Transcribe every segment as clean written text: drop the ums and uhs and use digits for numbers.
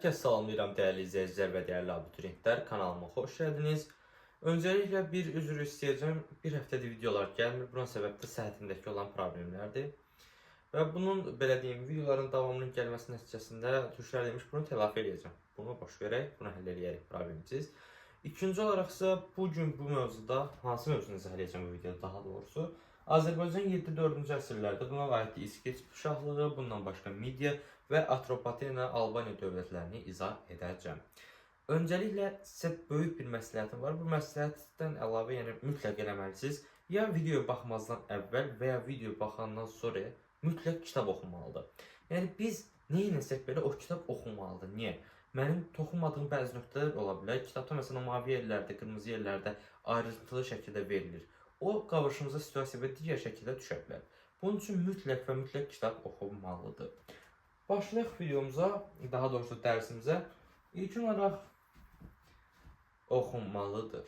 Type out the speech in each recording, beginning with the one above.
Herkese salamlayıram değerli izleyiciler ve değerli abituriyentler. Kanalıma hoş geldiniz. Öncelikle bir üzr isteyeceğim. Bir həftədir videolar gəlmir. Buna səbəb də səhhətimdəki olan problemlərdir. Və bunun belə deyim, videoların davamının gəlməsi nəticəsində düşərliymiş bunu telafi edəcəm. Bunu boş verək, bunu həll eləyərək problemsiz. İkinci olaraq isə bugün bu mövzuda hansı mövzunu izah edəcəm bu videoda daha doğrusu. Azərbaycan 7-4-cü əsrlərdə buna aiddir İskiç şahlığı, bundan başqa Midiya və Atropatena Albaniya dövlətlərini izah edəcəm. Öncəliklə sizə böyük bir məsləhətim var. Bu məsləhətdən əlavə, yəni mütləq eləməlisiniz. Ya video baxmazdan əvvəl və ya video baxandan sonra mütləq kitab oxunmalıdır. Yəni biz nə etsək belə o kitab oxunmalıdır. Niyə? Mənim toxunmadığım bəzi nöqtələr ola bilər. Kitabda məsələn mavi yerlərdə, qırmızı yerlərdə ayrıntılı şəkildə verilir. O qarşımıza situasiya və digər şəkildə düşə bilər. Bunun üçün mütləq və mütləq kitab oxunmalıdır. Başlayaq videomuza, daha doğrusu dərsimizə. İlk olaraq oxunmalıdır.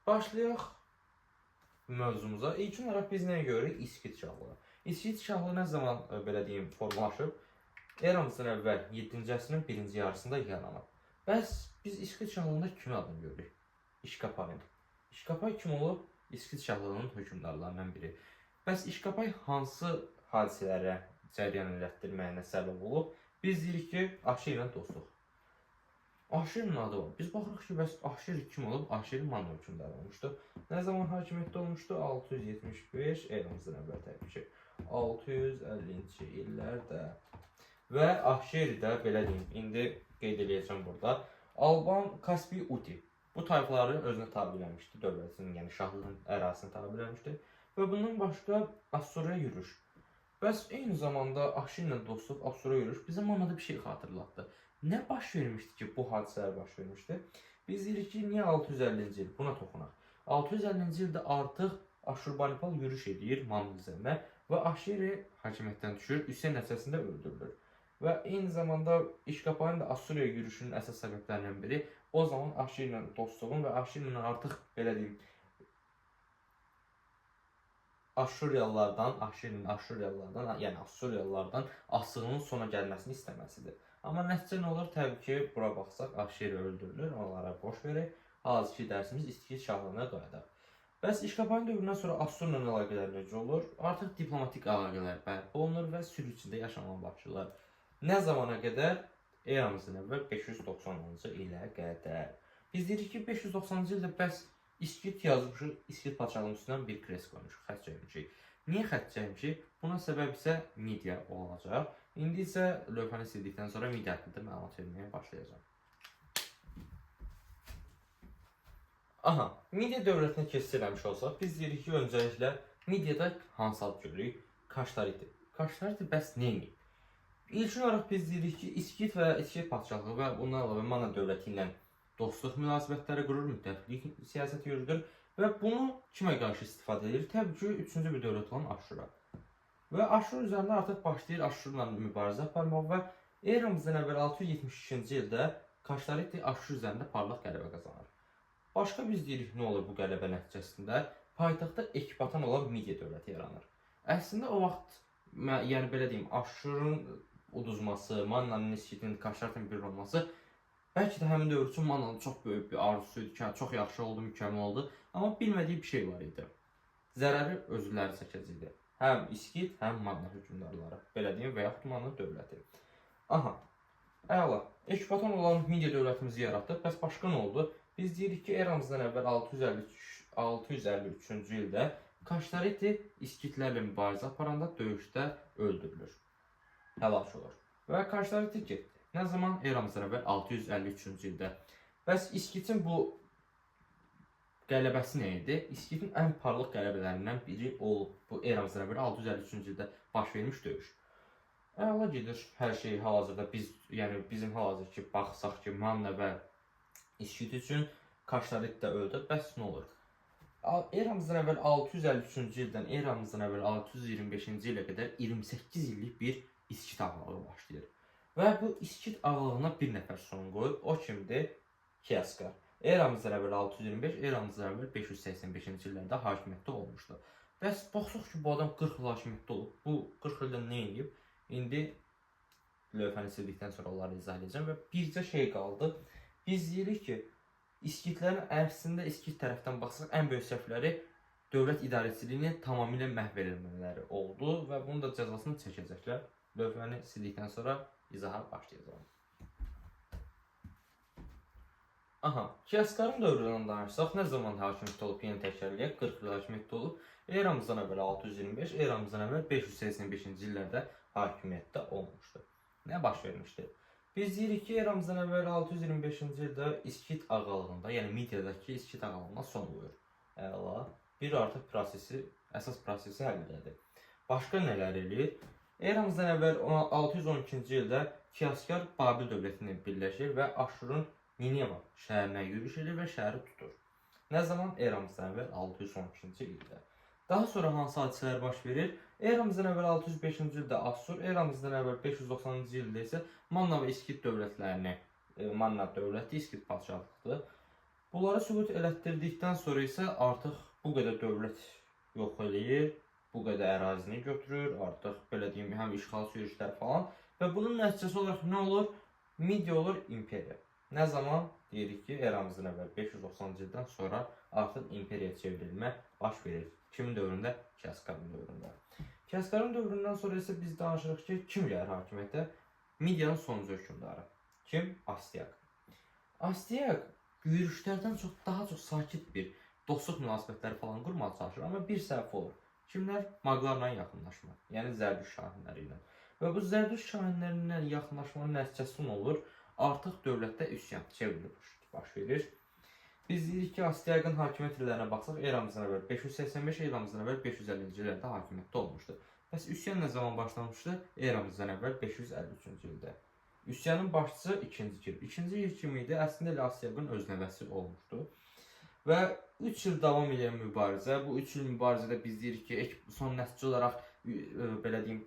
Başlayaq mövzumuza. İlk olaraq biz nəyə görürük? İskiç şahlığı. İskiç şahlığı nə zaman belə deyim formalaşıb? Eramızdan əvvəl 7-ci əsrin birinci yarısında yaranıb. Bəs biz İskiç şahlığında kimin adını görürük? İşkapayın. İşkapay kim olub? İskiç şahlığının hökmdarlarından biri. Bəs İşkapay hansı hadisələrə cəryan elətdirməyinə səbəb olub? Biz deyirik ki, Aşir ilə dostluq. Aşirin adı var. Biz baxırıq ki, bəs Aşir kim olub? Aşir Manna hökmdarı olmuşdu. Nə zaman hakimiyyətdə olmuşdu? 675 eramızdan əvvəl təbii ki. 650-ci illərdə. Və Aşir də belə deyim, indi qeyd edəcəm burada. Alban Kaspi Uti. Bu tayfaları özünə tabi eləmişdi, dövlətinin, yəni şahlığın ərazisini tabi eləmişdi. Və bundan başqa Assuriya yürüş. Bəs eyni zamanda Aşir ilə dostluq, Assuriya yürüş bizə Mannada bir şey xatırlatdı. Nə baş vermişdi ki, bu hadisələr baş vermişdi? Biz deyirik ki, niyə 650-ci il? Buna toxunaq. 650-ci ildə artıq Aşurbanipal yürüş edir Manna üzərinə və Aşiri hakimiyyətdən düşür, üsyan nəticəsində öldürülür. Və eyni zamanda İşkapayın da Assuriya yürüşünün əsas səbəblərindən biri o zaman Aşir ilə dostluğun və Aşir ilə artıq belə deyim Aşuriyalılardan, yəni Assuriyalılardan asığının sona gəlməsini istəməsidir. Amma nəticə nə olur? Təbii ki, bura baxsaq Aşiri öldürülür, onlara boş verək. Hazırki dərsimiz İskiç şahlığına qayıdaq. Bəs İşkapayın dövründən sonra Assurla əlaqələr necə olur? Artıq diplomatik əlaqələr bərpa olunur və sülh içində yaşamağa başlayırlar. Nə zamana qədər? Eramızdan əvvəl 590-cı ilə qədər. Biz deyirik ki, 590-cı ildə bəs İskit yazmışıq, İskit padşahlığının üstündən bir kres qoymuşuq, xətt çəkmişik. Niyə xətt çəkmişik? Buna səbəb isə Midiya olacaq. İndi isə lövhəni sildikdən sonra Midiya haqqında məlumat verməyə başlayacağım. Aha, Midiya dövlətinə keçid eləmiş olsaq, biz deyirik ki, öncəliklə Midiyada hansı ad görürük? Kaştariti. Kaştariti bəs nə edib? İlk olaraq biz deyirik ki, İskit və İskit padşahlığı və bundan əlavə Manna dövləti ilə dostluq münasibətləri qurur, müttəfiqlik siyasəti yürüdür və bunu kimə qarşı istifadə edir? Təbii ki, üçüncü bir dövlət olan Aşura. Və Aşur üzərində artıq başlayır Aşurla mübarizə aparmaq və eramızdan əvvəl 672-ci ildə Kaştariti Aşur üzərində parlaq qələbə qazanır. Başqa biz deyirik nə olur bu qələbə nəticəsində? Paytaxtda Ekbatan olan Midiya dövləti yaranır. Əslində o vaxt, yəni belə deyim, Aşurun uduzması, Mannanın, İskitin, Kaştartin bir olması bəlkə də həmin dövr üçün Mannanın çox böyük bir arzusuydu ki, çox yaxşı oldu, mükəmməl oldu. Amma bilmədiyi bir şey var idi. Zərəri özləri çəkəcəkdi. Həm İskit, həm Manna hökmdarları. Belə deyim, və yaxud Manna dövləti. Aha, əla. Ekbatan olan Midiya dövlətimizi yaratdıq. Bəs başqa nə oldu? Biz deyirik ki, eramızdan əvvəl 653-cü ildə Kaştariti İskitlərlə mübarizə aparanda döyüşdə öldürülür. Həlak olur. Və Kaştariti getdi. Nə zaman? Eramızdan əvvəl 653-cü ildə. Bəs İskitin bu qələbəsi nə idi? İskitin ən parlaq qələbələrindən biri olub. Bu eramızdan əvvəl 653-cü ildə baş vermiş döyüş. Əla gedir hər şey hal-hazırda yəni bizim hal-hazırda baxsaq ki, Manna və İskit üçün Kaştarit də öldü. Bəs nə olur? Eramızdan əvvəl 653-cü ildən eramızdan əvvəl 625-ci ilə qədər 28 illik bir İskit ağalığı başlayır. Və bu İskit ağalığına bir nəfər son qoyub. O kimdir? Kiyaskar. Eramızdan əvvəl 625, eramızdan əvvəl 585-ci illərdə hakimiyyətdə olmuşdu. Bəs baxsaq ki, bu adam 40 il hakimiyyətdə olub. Bu 40 ildə nə edib? İndi lövhəni sildikdən sonra onları izah edəcəm və bircə şey qaldı. Biz deyirik ki, İskitlərin əslində İskit tərəfdən baxsaq ən böyük səhvləri dövlət idarəçiliyini tamamilə məhv edilmələri oldu və bunun da cəzasını çəkəcəklər. Lövhəni sildikdən sonra izaha başlayacağım. Aha, Kiaskarın dövründən danışsaq, nə zaman hakimiyyət olub, yeni təkrarlayaq, 40 il hakimiyyət olub. Eramızdan əvvəl 625, eramızdan əvvəl 585-ci illərdə hakimiyyətdə olmuşdu. Nə baş vermişdi? Biz deyirik ki, eramızdan əvvəl 625-ci ildə İskit ağalığında, yəni Midyadakı İskit ağalığına son qoyur. Əla, bir artıq prosesi, əsas prosesi həll edir. Başqa nələr eləyir? Eramızdan əvvəl 612-ci ildə Kiaskar Babil dövlətini birləşir və Aşurun Nineva şəhərinə yürüş edir və şəhəri tutur. Nə zaman? Eramızdan əvvəl 612-ci ildə. Daha sonra hansı hadisələr baş verir? Eramızdan əvvəl 605-ci ildə Assur, eramızdan əvvəl 590-cı ildə isə Manna və İskit dövlətlərini, Manna dövləti İskit padşahlıqdır. Bunları sübut elətdirdikdən sonra isə artıq bu qədər dövlət yox eləyir, bu qədər ərazini götürür, artıq belə deyim, həm işğal sürüşləri falan və bunun nəticəsi olaraq nə olur? Midiya olur imperiya. Nə zaman? Deyirik ki, eramızdan əvvəl 590-cı ildən sonra artıq imperiya çevrilmə baş verir. Kimin dövründə? Kiaskarın dövründə. Kiaskarın dövründən sonra isə biz danışırıq ki, kim gəlir hakimiyyətə? Midiyanın sonuncu hökmdarı. Kim? Astiaq. Astiaq yürüşlərdən daha çox sakit bir dostluq münasibətləri falan qurmağa çalışır, amma bir səhv olur. Kimlər? Maqlarla yaxınlaşmaq, yəni Zərdüşt şahinləri ilə. Və bu Zərdüşt şahinlərindən yaxınlaşmanın nəticəsi nə olur? Artıq dövlətdə üsyan çevrilir, baş verir. Biz deyirik ki, Astiaqın hakimiyyət illərinə baxsaq, eramızdan əvvəl 585, eramızdan əvvəl 550-ci illərdə hakimiyyətdə olmuşdu. Bəs üsyan nə zaman başlamışdı? Eramızdan əvvəl 553-cü ildə. Üsyanın başçısı 2-ci Kir. 2-ci Kir kim idi? Əslində elə Astiaqın öz nəvəsi olmuşdu. Və 3 il davam edən mübarizə, bu 3 il mübarizədə biz deyirik ki, son nəticə olaraq, belə deyim,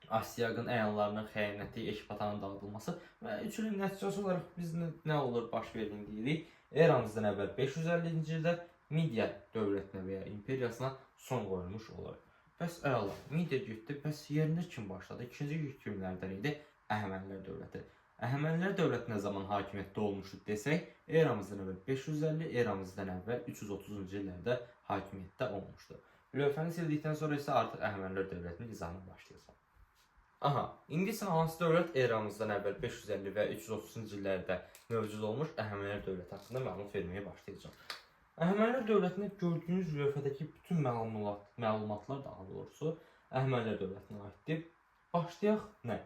Astiaqın əyanlarının xəyanəti, Ekbatanın dağıdılması və 3 ilin nəticəsi olaraq biz nə olur baş verdiyini deyirik. Eramızdan əvvəl 550-ci ildə Midiya dövlətinə və ya imperiyasına son qoyulmuş olur. Bəs əla, Midiya getdi, bəs yerinə kim başladı? İkinci kimlərdən idi? Əhəmənilər dövləti. Əhəmənilər dövləti nə zaman hakimiyyətdə olmuşdu desək, eramızdan əvvəl 550, eramızdan əvvəl 330-cu illərdə hakimiyyətdə olmuşdu. Lövhəni sildikdən sonra isə artıq Əhəmənilər dövlətinin izahına başlayacaq. Aha, indi isə hansı dövlət eramızdan əvvəl 550 və 330-cu illərdə mövcud olmuş Əhəmənilər dövləti haqqında məlumat verməyə başlayacağam. Əhəmənilər dövlətində gördüyünüz lövhədəki bütün məlumatlar daha doğrusu Əhəmənilər dövlətinə aiddir. Başlayaq nə?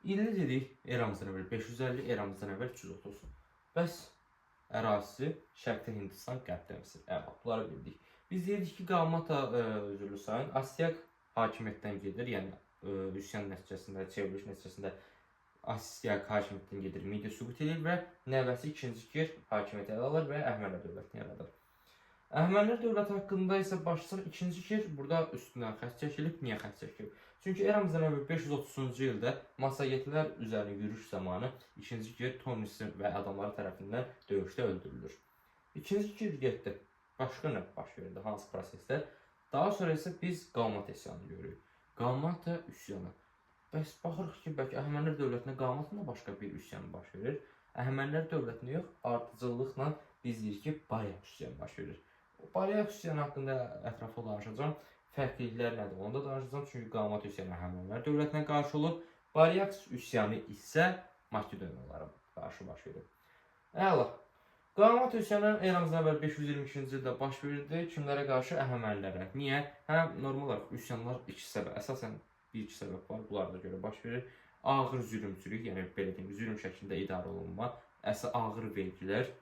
İlli dedik, eramızdan əvvəl 550, eramızdan əvvəl 330. Bəs ərazisi Şərqdə Hindistan, Qərbdə Misir. Bunları bildik. Biz dedik ki, Qalmata üzrlü sayın Astiaq hakimiyyətdən gedir, yəni üsyan nəticəsində, çevriliş nəticəsində Astiaq hakimiyyətdən gedir, Midiya süqut edir və nəvəsi 2-ci Kir hakimiyyəti ələ alır və Əhəmənilər dövlətini yaradır. Əhəmənilər dövləti haqqında isə başlayaq 2-ci Kir burada üstündən xətt çəkilib. Niyə xətt çəkilib? Çünki eramızdan əvvəl 530-cu ildə Massagetlər üzərinə yürüş zamanı 2-ci Kir Tonisi və adamları tərəfindən döyüşdə öldürülür. 2-ci Kir getdi. Başqa nə baş verdi? Hansı proseslər? Daha sonra isə biz Qalmata üsyanını görürük. Qalmata üsyanı. Bəs baxırıq ki, bəlkə Əhəmənilər dövlətinə Qalmatla başqa bir üsyan baş verir. Əhəmənilər dövlətinə yox, ardıcıllıqla biz deyirik ki, Baryak üsyanı baş verir. Baryak üsyanı haqqında ətraflı danışacağım. Fərqliliklər nədir? Onu da danışacağım. Çünki Qalmat üsyanı Əhəmənilər dövlətinə qarşı olub. Baryak üsyanı isə Makedoniyalılara qarşı baş verir. Əla. Qalmat üsyanı eramızdan əvvəl 522-ci ildə baş verildi. Kimlərə qarşı? Əhəmənilərə. Niyə? Həm normal olaraq üsyanlar iki səbəb, əsasən bir-iki səbəb var. Bunlara da görə baş verir. Ağır zülümçülük, yəni belə deyim, zülm şəklində idarə olunma, ağır vergilər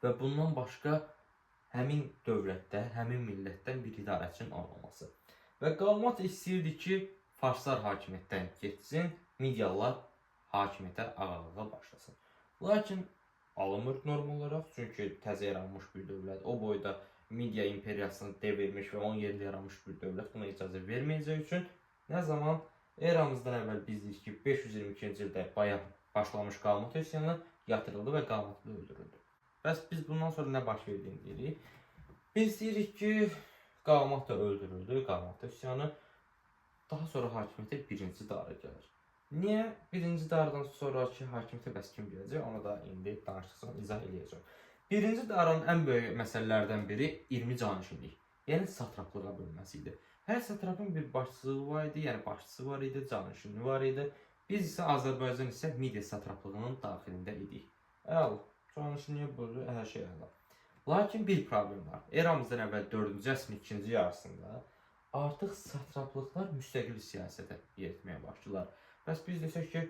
və bundan başqa həmin dövlətdə, həmin millətdən bir idarəçinin olmaması. Və Qalmat istəyirdi ki, farslar hakimiyyətdən getsin, Midiyalılar hakimiyyətə ağalığa başlasın. Lakin alınmır normal olaraq, çünki təzə yaranmış bir dövlət, o boyda Midiya imperiyasını devirmiş və onun yerində yaranmış bir dövlət buna icazə verməyəcək üçün nə zaman eramızdan əvvəl biz deyik ki, 522-ci ildə bayaq başlamış Qalmat üsyanı yatırıldı və Qalmatlı öldürüldü. Bəs biz bundan sonra nə baş verdiyini deyirik? Biz deyirik ki, Qalmat da öldürüldü, Qalmat üsyanı. Daha sonra hakimiyyətə 1-ci Dara gəlir. Niyə? Birinci daradan sonraki hakimiyyətə bəs kim biləcək? Onu da indi danışdıqca izah edəcəm. Birinci daranın ən böyük məsələlərdən biri 20 canişinlik, yəni satraplığa bölünməsi idi. Hər satrapın bir başçısı var idi, yəni başçısı var idi, canişini var idi. Biz isə Azərbaycan isə Midiya satraplığının daxilində idik. Əla, canişinliyə bölünür, hər şey əla. Lakin bir problem var. Eramızdan əvvəl 4-cü əsrin ikinci yarısında artıq satraplıqlar müstəqil siyasətə yeritməyə başladılar. Bəs biz desək ki,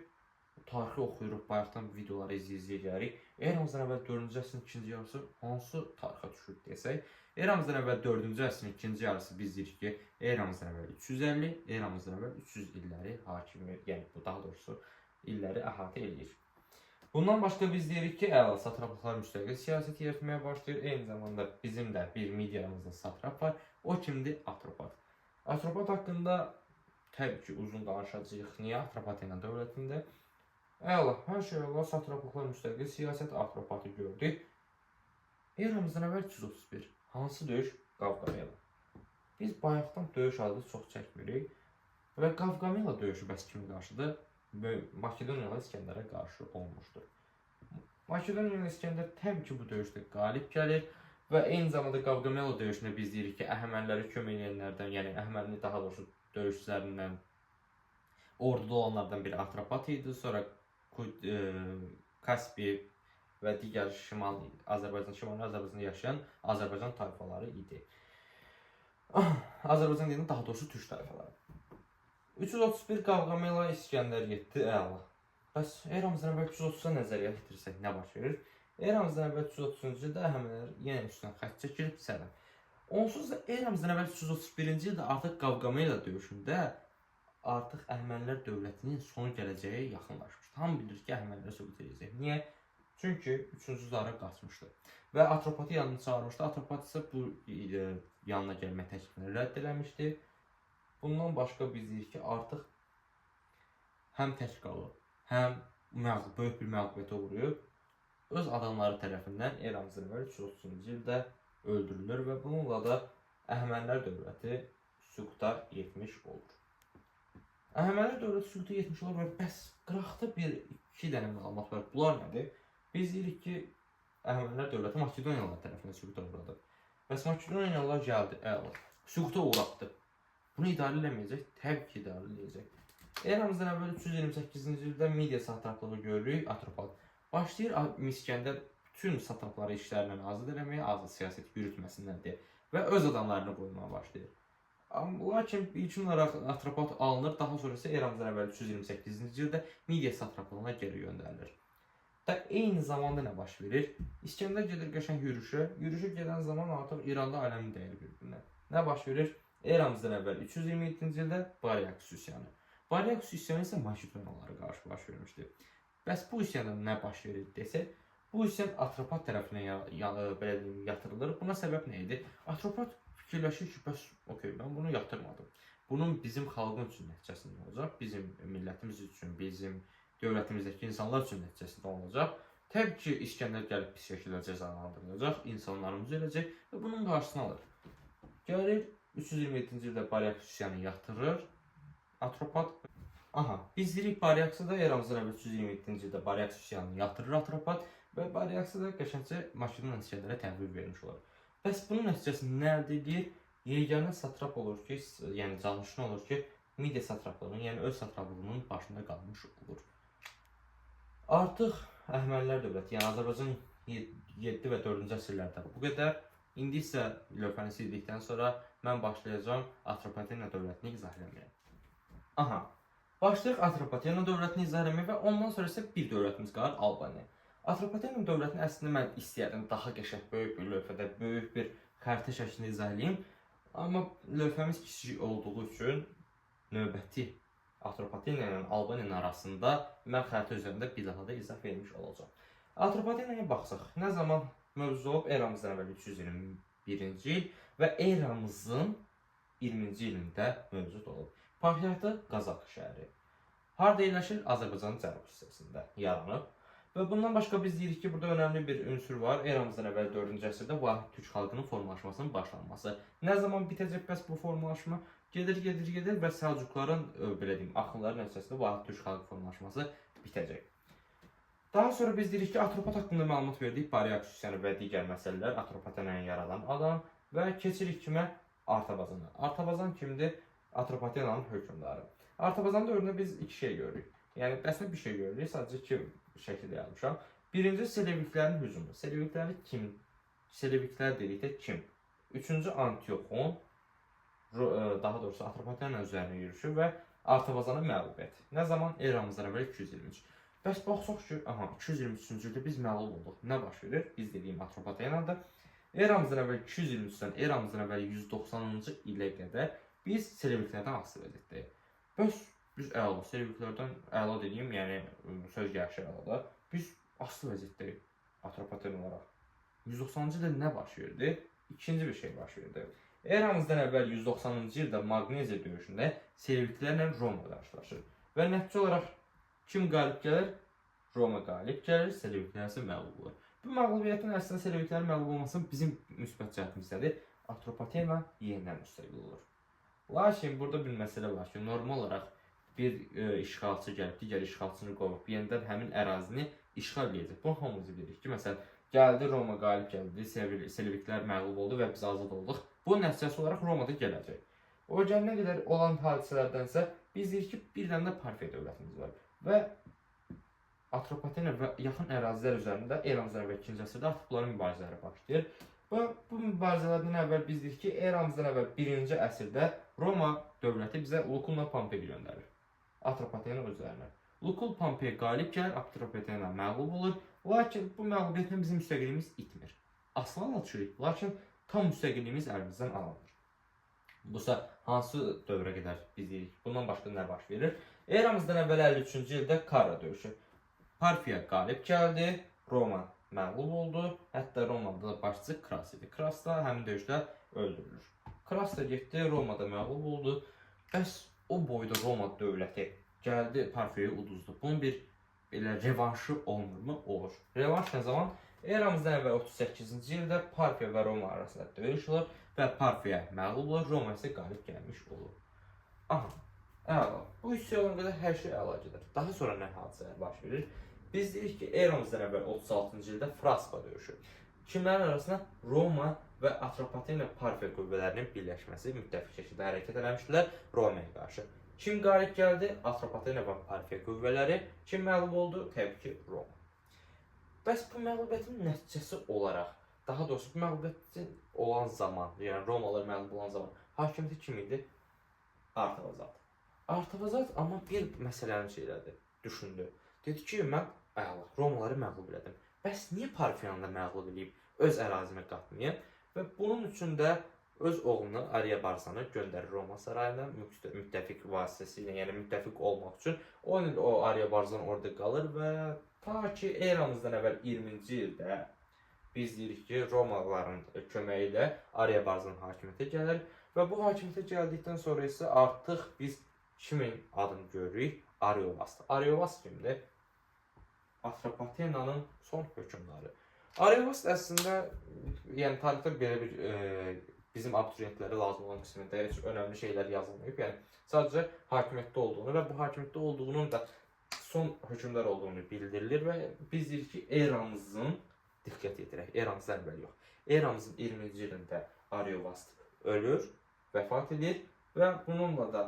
tarixi oxuyuruq, bayaqdan videoları izləyəcək gəlirik. Eramızdan əvvəl 4-cü əsrin ikinci yarısı hansı tarixə düşür desək, eramızdan əvvəl 4-cü əsrin ikinci yarısı biz deyirik ki, eramızdan əvvəl 350, eramızdan əvvəl 300 illəri hakimi, yəni bu daha doğrusu illəri əhatə edir. Bundan başqa biz deyirik ki, əla satraplıqlar müstəqil siyasət yeritməyə başlayır. Eyni zamanda bizim də bir Midiyamızda satrap var. O kimdir? Atropat. Atropat haqqında təbii ki, uzun danışacağıq. Niyə? Atropatena dövlətində. Əla, hər şey olar, satraplıqlar müstəqil siyasət, Atropatı gördük. Eramızdan əvvəl 331. Hansı döyüş? Qavqamela. Biz bayaqdan döyüş adı çox çəkmirik. Və Qavqamela döyüşü bəs kimi qarşıdır? Makedoniyalı İskəndərə qarşı olmuşdur. Makedoniyalı İskəndər təbii ki, bu döyüşdə qalib gəlir və eyni zamanda Qavqamela döyüşündə biz deyirik ki, Əhəmənilərə kömək edənlərdən, yəni Əhəməni daha doğrusu döyüşçülərindən, orduda olanlardan biri Atropat idi, sonra Kaspiyyə və digər Azərbaycan şimali Azərbaycanda yaşayan Azərbaycan tayfaları idi. Azərbaycan deyilən daha doğrusu türk tayfaları. 331 Qavqamela İskəndər 7 əla. Bəs eramızdan əvvəl 330-a nəzəriyyə yetirsək nə baş verir? Eramızdan əvvəl 330-cu ildə Əhəmənilər yenə üstünə xətt çəkilib sənə. Onsuz da eramızdan əvvəl 331-ci ildə artıq Qavqamela döyüşündə artıq Əhəmənilər dövlətinin sonu gələcəyi yaxınlaşmışdı. Hamı bilir ki, Əhəmənilər süqut edəcək. Niyə? Çünki 3-cü Zara qaçmışdı və Atropatı yanına çağırmışdı. Atropat isə bu yanına gəlmək təklifini rədd eləmişdi. Bundan başqa biz deyirik ki, artıq həm tək qalıb, həm böyük bir məğlubiyyətə uğrayıb, öz adamları tərəfindən eramızdan əvvəl 330-cu ildə öldürülür və bununla da Əhəmənilər dövləti süquta yetmiş olur. Əhəmənilər dövləti süquta yetmiş olur və bəs qıraqda iki dənə məlumat var. Bunlar nədir? Biz deyirik ki, Əhəmənilər dövləti Makedoniyalılar tərəfindən süquta uğradı. Bəs Makedoniyalılar gəldi, əla, süquta uğratdı. Bunu idarə eləməyəcək, təbii ki, idarə eləyəcək. Eramızdan əvvəl 328-ci ildə Midiya satraplığı görürük, Atropat. Başlayır İskəndər bütün satrapları işlərindən azad eləməyə, azad siyasət yürütməsindən deyir və öz adamlarını qoymağa başlayır. Lakin ilkin olaraq Atropat alınır, daha sonra isə eramızdan əvvəl 328-ci ildə Midiya satraplığına geri göndərilir. Və eyni zamanda nə baş verir? İskəndər gedir qəşəng yürüşə gedən zaman artıq İranda aləmi dəyir bir-birinə. Nə baş verir? Eramızdan əvvəl 327-ci ildə Baryaks üsyanı. Baryaks üsyanı isə Makedoniyalılara qarşı baş vermişdi. Bəs bu üsyanda nə baş verir desək, bu üsyan Atropat tərəfindən yatırılır. Buna səbəb nə idi? Atropat fikirləşir ki, bəs mən bunu yatırmadım. Bunun bizim xalqın üçün nəticəsi nə olacaq? Bizim millətimiz üçün, bizim dövlətimizdəki insanlar üçün nəticəsi nə olacaq? Təbii ki, İskəndər gəlib pis şəkildə cəzalandırılacaq, insanlarımız öləcək və bunun qarşısını alır. Gəlir 327-ci ildə Baryaks üsyanı yatırır Atropat. Biz deyirik Baryaksı da eramızdan əvvəl 327-ci ildə Baryaks üsyanı yatırır Atropat və Baryaksı da qəşəngcə Makedoniyalı İskəndərə təhvil vermiş olur. Bəs bunun nəticəsində nə əldə edir? Yeganə satrap olur ki, yəni canişin olur ki, Midiya satraplığının, yəni öz satraplığının başında qalmış olur. Artıq Əhəmənilər dövləti, yəni Azərbaycan 7 və 4-cü əsrlərdə bu qədər. İndi isə lövhəni sildikdən sonra mən başlayacağım Atropatena dövlətini izah eləməyə. Başlayıq Atropatena dövlətini izah eləməyə və ondan sonra isə bir dövlətimiz qalır, Albaniya. Atropatena dövlətini əslində mən istəyərdim daha qəşəng böyük bir lövhədə, böyük bir xəritə şəklində izah eləyim. Amma lövhəmiz kiçik olduğu üçün növbəti Atropatena ilə Albaniyanın arasında mən xəritə üzərində bir daha da izah vermiş olacağım. Atropatenaya baxsaq, nə zaman mövzu olub? Eramızdan əvvəl 321-ci il və eramızın 20-ci ilində mövcud olub. Paytaxtı Qazax şəhəri. Harda yerləşir? Azərbaycanın cənub hissəsində yaranıb. Və bundan başqa biz deyirik ki, burada önəmli bir ünsur var. Eramızdan əvvəl 4-cü əsrdə vahid türk xalqının formalaşmasının başlanması. Nə zaman bitəcək bəs bu formalaşma? gedir və Səlcuqların belə deyim, axınları nəticəsində bu Türk xalq formalaşması bitəcək. Daha sonra biz deyirik ki, Atropat haqqında məlumat verdik, Bariyak üsyanı və digər məsələlər, Atropatenanı yaradan adam və keçirik kimə? Artabazana. Artabazan kimdir? Atropatenanın hökmdarı. Artabazanın dövründə biz iki şey görürük. Yəni, əslində bir şey görürük, sadəcə iki şəkildə yazmışam. Birinci, Selevklərin hücumu. Selevkləri kim? Selevklər dedikdə kim? Üçüncü, Antioxon, daha doğrusu Atropatenanın üzərinə yürüşü və Artabazana məğlubiyyət. Nə zaman? Eramızdan əvvəl 223. Bəs baxsaq ki, 223-cü ildə biz məğlub olduq. Nə baş verir? Biz dediyim Atropatenada. Eramızdan əvvəl 223-dən eramızdan əvvəl 190-cı ilə qədər biz Selevklərdən asılı vəziyyətdəyik. Bəs biz əla, Selevklərdən əla dediyim, yəni söz gəlişi əlada, biz asılı vəziyyətdəyik Atropaten olaraq. 190-cı ildə nə baş verdi? İkinci bir şey baş verdi. Eramızdan əvvəl 190-cı ildə Magneziya döyüşündə Selevklərlə Roma qarşılaşır. Və nəticə olaraq kim qalib gəlir? Roma qalib gəlir, Selevklər isə məğlub olur. Bu məğlubiyyətin əslində Selevklərin məğlub olmasının bizim müsbət cəhətimizdədir. Atropatena yenidən müstəqil olur. Lakin burada bir məsələ var ki, normal olaraq bir işğalçı gəlib, digər işğalçını qovub, yenidən həmin ərazini işğal edəcək. Bunu hamımız bilirik ki, məsələn, gəldi Roma qalib gəldi, Selevklər məğlub oldu və biz azad olduq. Bu nəticəsi olaraq Romada gələcək. O gələnə qədər olan hadisələrdənsə biz deyirik ki, bir dənə də Parfiya dövlətimiz var. Və Atropatena və yaxın ərazilər üzərində eramızdan əvvəl 2-ci əsrdə artıq bunların mübarizələri başlayır. Və bu mübarizələrdən əvvəl biz deyirik ki, eramızdan əvvəl 1-ci əsrdə Roma dövləti bizə Luculla Pompey göndərir. Atropatena üzərinə. Lucul Pompey qalib gəlir, Atropatena məğlub olur. Lakin bu məğlubiyyətlə bizim müstəqilliyimiz itmir. Aslan açırıq, lakin tam müstəqilliyimiz əlimizdən alınır. Busa hansı dövrə qədər biz deyirik? Bundan başqa nə baş verir? Eramızdan əvvəl 53-cü ildə Karra döyüşü. Parfiya qalib gəldi, Roma məğlub oldu. Hətta Romada da başçısı Kras idi. Kras da həmin döyüşdə öldürülür. Kras da getdi, Romada məğlub oldu. Bəs o boyda Roma dövləti gəldi, Parfiyayı uduzdu. Bunun bir belə revanşı olmurmu? Olur. Revanş nə zaman? Eramızdan əvvəl 38-ci ildə Parfiya və Roma arasında döyüş olur və Parfiya məğlub olur, Roma isə qalib gəlmiş olur. Aha, əla. Bu üsyanlara qədər hər şey əla gedir. Daha sonra nə hadisələr baş verir? Biz deyirik ki, eramızdan əvvəl 36-cı ildə Fraspa döyüşü. Kimlərin arasında? Roma və Atropatena Parfiya qüvvələrinin birləşməsi müttəfiq şəkildə hərəkət eləmişdilər Romaya qarşı. Kim qalib gəldi? Atropatena və Parfiya qüvvələri. Kim məğlub oldu? Təbii ki, Roma. Bəs bu məğlubiyyətin nəticəsi olaraq, daha doğrusu bu məğlubiyyətin olan zaman, yəni Romalılar məğlub olan zaman hakimiyyəti kim idi? Artavazad. Artavazad amma bir məsələni şeylədi, düşündü. Dedi ki, mən Romaları məğlub elədim. Bəs niyə Parfiyanı da məğlub edib, öz ərazimə qatmayıb? Və bunun üçün də öz oğlunu Ariabarzanı göndərir Roma sarayına müttəfiq vasitəsilə, yəni müttəfiq olmaq üçün. 10 il o Ariabarzan orada qalır və ta ki eramızdan əvvəl 20-ci ildə biz deyirik ki, Romalıların köməyi ilə Ariabarzan hakimiyyətə gəlir və bu hakimiyyətə gəldikdən sonra isə artıq biz kimin adını görürük? Ariovas. Ariovas kimdir? Atropatenanın son hökmdarı. Ariovas əslində, yəni tarixdə belə bir bizim abituriyentlərə lazım olan qismində heç önəmli şeylər yazılmayıb. Yəni sadəcə hakimiyyətdə olduğunu və bu hakimiyyətdə olduğunun da son hökmdar olduğunu bildirilir və biz deyirik ki, eramızın, diqqət edirək, eramızdan əvvəl yox, eramızın 20-ci ilində Ariovas ölür, vəfat edir və bununla da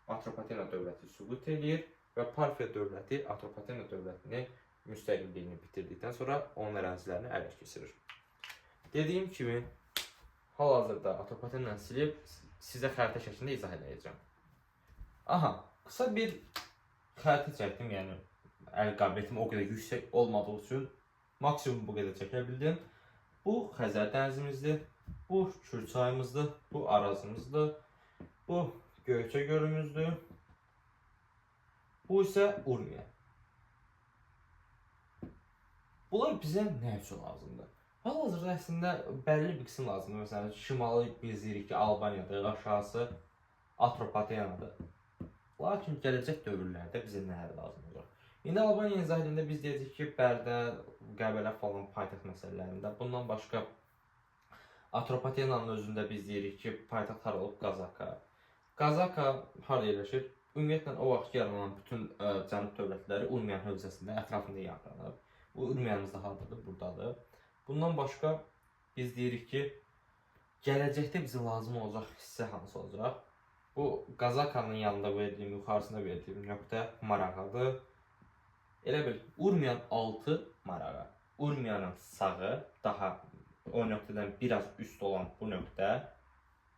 Atropatena dövləti süqut edir və Parfiya dövləti Atropatena dövlətini müstəqilliyini bitirdikdən sonra onun ərazilərini ələ keçirir. Dediyim kimi, hal-hazırda Atropatenanı silib sizə xəritə şəklində izah edəcəm. Aha, qısa bir xəritə çəkdim, yəni əl qabiliyyətim o qədər yüksək olmadığı üçün maksimum bu qədər çəkə bildim. Bu Xəzər dənizimizdir, bu Kür çayımızdır, bu Arazımızdır, bu Göyçə gölümüzdür, bu isə Urmiya. Bunlar bizə nə üçün lazımdır? Hal-hazırda əslində bəlli bir qism lazımdır. Məsələn, şimalı biz deyirik ki, Albaniyadır, aşağısı Atropatena'dır. Lakin gələcək dövrlərdə bizə nələr lazım olur? İndi Albaniya izah edəndə biz deyəcək ki, Bərdə, Qəbələ falan paytaxt məsələlərində. Bundan başqa Atropatena'nın özündə biz deyirik ki, paytaxtlar olub Qazaka. Qazaka harda yerləşir? Ümumiyyətlə o vaxt yaranan bütün cənub dövlətləri Urmiyan hövzəsində ətrafında yaranıb. Bu Urmiyanımız da hardadır? Buradadır. Bundan başqa biz deyirik ki, gələcəkdə bizə lazım olacaq hissə hansı olacaq? Bu Qazakanın yanında verdiyim, yuxarısında verdiyim nöqtə Marağadır. Elə bil Urmiyan 6 Marağa. Urmiyanın sağı daha o nöqtədən biraz üst olan bu nöqtə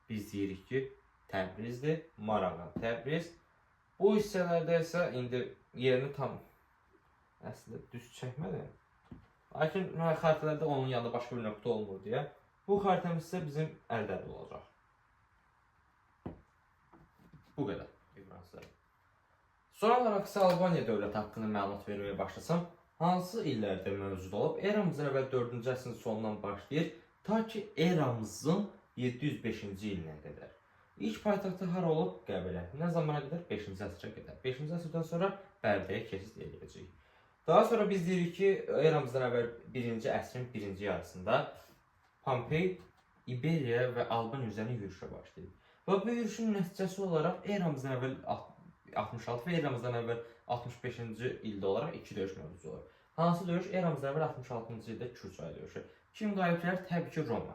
biz deyirik ki, Təbrizdir. Marağa, Təbriz. Bu hissələrdə isə indi yerini tam əslində düz çəkmədim. Lakin xəritələrdə onun yanında başqa bir nöqtə olmur deyə bu xəritəmiz isə bizim Ərdəbil olacaq. Bu qədər. Son olaraq isə Albaniya dövləti haqqında məlumat verməyə başlasam, hansı illərdə mövcud olub? Eramızın əvvəl 4-cü əsrin sonundan başlayır, ta ki eramızın 705-ci ilinə qədər. İlk paytaxtı hara olub? Qəbələ. Nə zamana qədər? 5-ci əsrə qədər. 5-ci əsrdən sonra Bərdəyə keçid ediləcək. Daha sonra biz deyirik ki, eramızdan əvvəl 1-ci əsrin 1-ci yarısında Pompey, İberiya və Albaniya üzərinə yürüşə başlayıb. Və bu yürüşün nəticəsi olaraq eramızdan əvvəl 66 və eramızdan əvvəl 65-ci ildə olaraq 2 döyüş mövzusu olur. Hansı döyüş? Eramızdan əvvəl 66-cı ildə Kürçay döyüşü. Kim qalib gəlir? Təbii ki, Roma.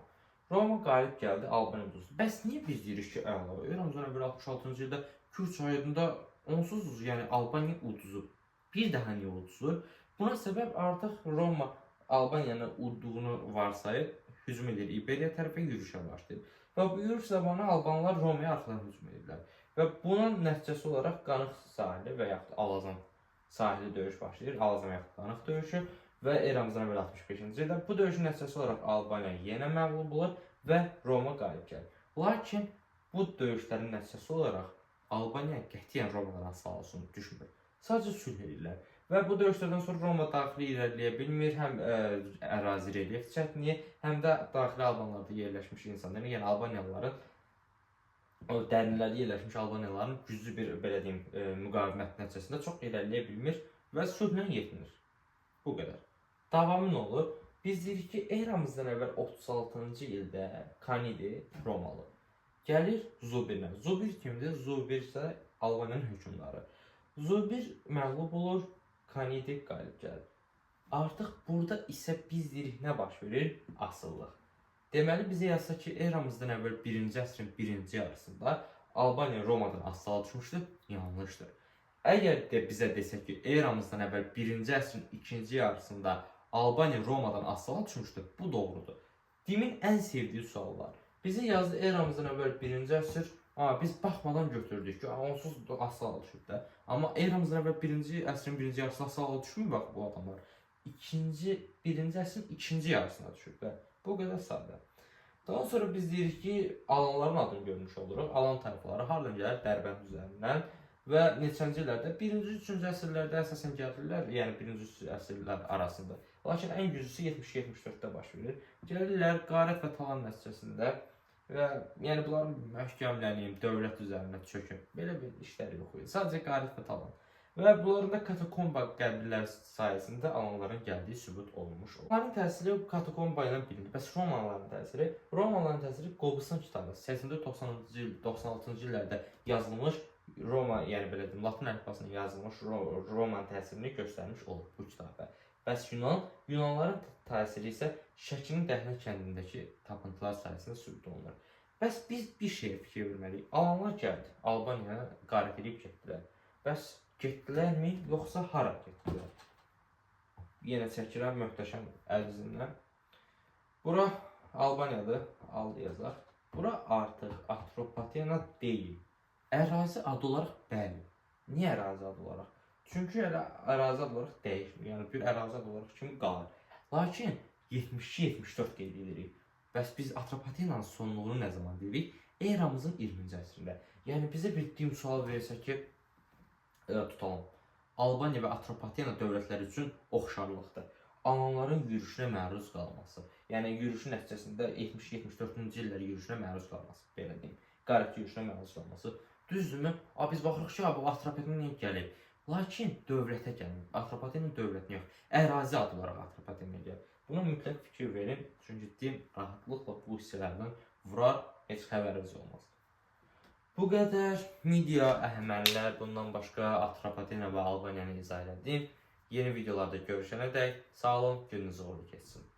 Roma qalib gəldi Albaniya ordusu. Bəs niyə biz deyirik ki, əla? Eramızdan əvvəl 66-cı ildə Kürçayında onsuz, yəni Albaniya uduzub. Bir daha niyə uduzur? Buna səbəb artıq Roma Albaniyanın udduğunu varsayıb hücum edir İberiya tərəfə yürüşə başlayır. Və bu yürüş zamanı Albanlar Romaya arxadan hücum edirlər. Və bunun nəticəsi olaraq Qanıq sahili və yaxud Alazan sahili döyüş başlayır. Alazan və yaxud Qanıq döyüşü və eramızdan əvvəl 65-ci ildə bu döyüşün nəticəsi olaraq Albaniya yenə məğlub olur və Roma qalib gəlir. Lakin bu döyüşlərin nəticəsi olaraq Albaniya qətiyyən Romadan sağ olsun düşmür. Sadəcə sülh edirlər. Və bu döyüşlərdən sonra Roma daxili irəliləyə bilmir, həm ərazi relyef çətinliyi, həm də daxili Albanlarda yerləşmiş insanların, yəni Albaniyalıların o dərinlərdə yerləşmiş Albaniyalıların güclü bir, belə deyim, müqavimət nəticəsində çox irəliləyə bilmir və sülhlə yetinir. Bu qədər. Davamı nə olur? Biz deyirik ki, eramızdan əvvəl 36-cı ildə Kanidi Romalı gəlir Zubirlə. Zubir kimdir? Zubir isə Albaniyanın hökmdarı. Zubir məğlub olur, Kanidi qalib gəlir. Artıq burada isə biz deyirik nə baş verir? Asıllıq. Deməli bizə yazsa ki, eramızdan əvvəl 1-ci əsrin 1-ci yarısında Albaniya Romadan asılı düşmüşdür, yanlışdır. Əgər də bizə desək ki, eramızdan əvvəl 1-ci əsrin 2-ci yarısında Albaniya Romadan asılı düşmüşdür, bu doğrudur. Dimin ən sevdiyi suallar. Bizə yazdı eramızdan əvvəl 1-ci əsr, biz baxmadan götürdük ki, onsuz asılı düşüb də. Amma eramızdan əvvəl 1-ci əsrin 1-ci yarısında asılı düşmür bax bu adamlar. 1-ci əsrin 2-ci yarısına düşüb də. Bu qədər sadə. Daha sonra biz deyirik ki, alanların adını görmüş oluruq. Alan tayfaları hardan gəlir? Dərbənd üzərindən və neçənci illərdə? 1-ci, 3-cü əsrlərdə əsasən gəlirlər, yəni 1-ci əsrlər arasında. Lakin ən güclüsü 70-74-də baş verir. Gəlirlər qarət və talan nəticəsində və yəni bunların məhkəmlənib, dövlət üzərinə çöküb. Belə bir işləri yox idi. Sadəcə qarət və talan. Və bunların da katakomba qəbirlər sayəsində alanların gəldiyi sübut olunmuş olur. Onların təsiri katakomba ilə bilinir. Bəs Romalıların təsiri? Romalıların təsiri Qobusın kitabı 84-96-cı illərdə yazılmış Roma, yəni belə deyim, Latın əlifbasında yazılmış Roman təsirini göstərmiş olur bu kitabda. Bəs Yunanların təsiri isə Şəkinin Dəhnə kəndindəki tapıntılar sayəsində sübut olunur. Bəs biz bir şeyə fikir verməliyik. Alanlar gəldi, Albaniyaya qarət edib getdilər. Bəs getdilərmi, yoxsa hara getdilər? Yenə çəkirəm möhtəşəm əvzindən. Bura Albaniyadır, aldı yazaq. Bura artıq Atropatena deyil. Ərazi adı olaraq bəli. Niyə ərazi adı olaraq? Çünki ərazi adı olaraq dəyişmir. Yəni bir ərazi adı olaraq kimi qalır. Lakin 72-74 qeyd edirik. Bəs biz Atropatenanın sonluğunu nə zaman deyirik? Eramızın 20-ci əsrində. Yəni bizə bir dim sual verirsə ki, tutalım. Albaniya və Atropatena dövlətləri üçün oxşarlıqdır. Alanların yürüşünə məruz qalması. Yəni yürüşün nəticəsində 70-74-cü illər yürüşünə məruz qalması. Belə deyim. Qarət yürüşünə məruz qalması. Düzdürmü? Bu baxırıq ki, bu Atropatena niyə gəlib? Lakin dövlətə gəlmir. Atropatena dövlətinə yox. Ərazi adı olaraq Atropatena gəlir. Buna mütləq fikir verin. Çünki dim rahatlıqla bu hissələrdən vurar, heç xəbəriniz olmaz. Bu qədər Midiya, Əhəmənilər, bundan başqa Atropatena və Albaniyanı izah elədim. Yeni videolarda görüşənədək sağ olun, gününüz uğurlu keçsin.